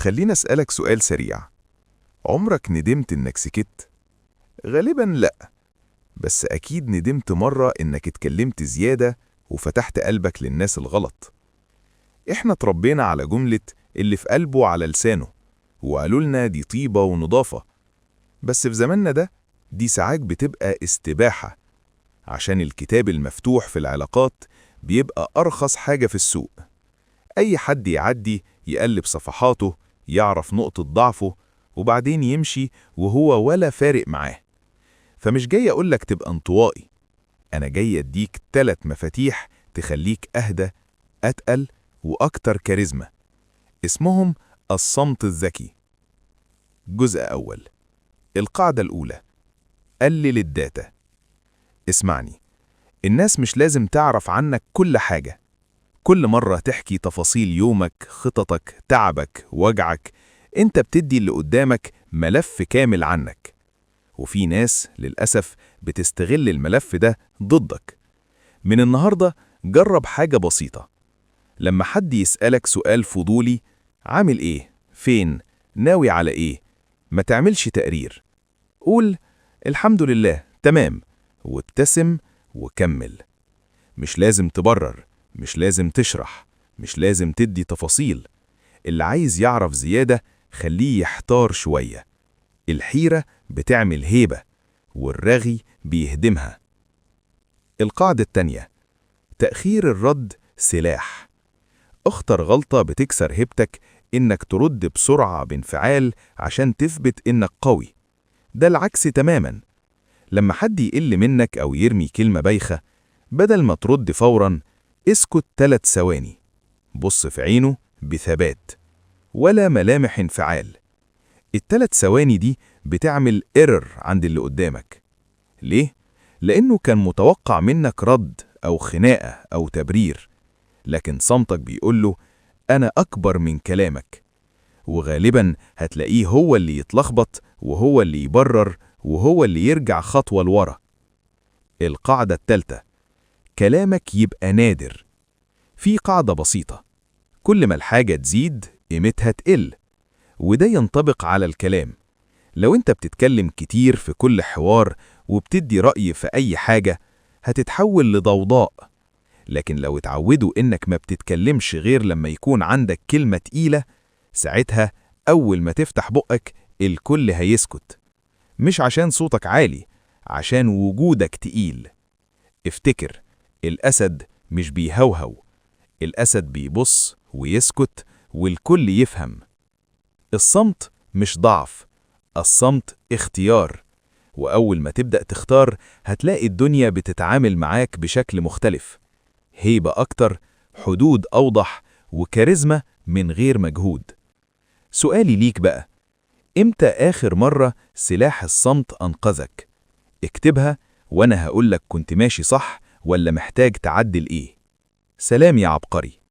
خلينا أسألك سؤال سريع. عمرك ندمت إنك سكت؟ غالباً لأ، بس أكيد ندمت مرة إنك اتكلمت زيادة وفتحت قلبك للناس الغلط. إحنا اتربينا على جملة اللي في قلبه على لسانه، وقالوا لنا دي طيبة ونضافة. بس في زماننا ده دي ساعات بتبقى استباحة، عشان الكتاب المفتوح في العلاقات بيبقى أرخص حاجة في السوق. أي حد يعدي يقلب صفحاته، يعرف نقطة ضعفه، وبعدين يمشي وهو ولا فارق معاه. فمش جاي أقولك تبقى انطوائي، أنا جاي أديك 3 مفاتيح تخليك أهدى، أتقل، وأكتر كاريزما. اسمهم الصمت الذكي. جزء أول. القاعدة الأولى: قلل الداتا. اسمعني، الناس مش لازم تعرف عنك كل حاجة. كل مرة تحكي تفاصيل يومك، خططك، تعبك، وجعك، انت بتدي اللي قدامك ملف كامل عنك. وفي ناس للأسف بتستغل الملف ده ضدك. من النهاردة جرب حاجة بسيطة. لما حد يسألك سؤال فضولي: عامل ايه؟ فين؟ ناوي على ايه؟ ما تعملش تقرير. قول الحمد لله تمام، وابتسم وكمل. مش لازم تبرر، مش لازم تشرح، مش لازم تدي تفاصيل. اللي عايز يعرف زيادة خليه يحتار شوية. الحيرة بتعمل هيبة، والرغي بيهدمها. القاعدة التانية: تأخير الرد سلاح. اختر غلطة بتكسر هيبتك، إنك ترد بسرعة بانفعال عشان تثبت إنك قوي. ده العكس تماما. لما حد يقل منك أو يرمي كلمة بايخة، بدل ما ترد فورا، اسكت 3 ثواني. بص في عينه بثبات، ولا ملامح انفعال. ال3 ثواني دي بتعمل ايرور عند اللي قدامك. ليه؟ لأنه كان متوقع منك رد أو خناقة أو تبرير، لكن صمتك بيقوله أنا أكبر من كلامك. وغالبا هتلاقيه هو اللي يتلخبط، وهو اللي يبرر، وهو اللي يرجع خطوة لورا. القاعدة التالتة: كلامك يبقى نادر. في قاعدة بسيطة: كل ما الحاجة تزيد قيمتها تقل. وده ينطبق على الكلام. لو انت بتتكلم كتير في كل حوار وبتدي رأي في أي حاجة، هتتحول لضوضاء. لكن لو اتعودوا إنك ما بتتكلمش غير لما يكون عندك كلمة تقيلة، ساعتها أول ما تفتح بقك الكل هيسكت. مش عشان صوتك عالي، عشان وجودك تقيل. افتكر، الأسد مش بيهوهو، الأسد بيبص ويسكت والكل يفهم. الصمت مش ضعف، الصمت اختيار. وأول ما تبدأ تختار، هتلاقي الدنيا بتتعامل معاك بشكل مختلف. هيبة أكتر، حدود أوضح، وكاريزما من غير مجهود. سؤالي ليك بقى: إمتى آخر مرة سلاح الصمت أنقذك؟ اكتبها وأنا هقولك كنت ماشي صح ولا محتاج تعدل إيه. سلام يا عبقري.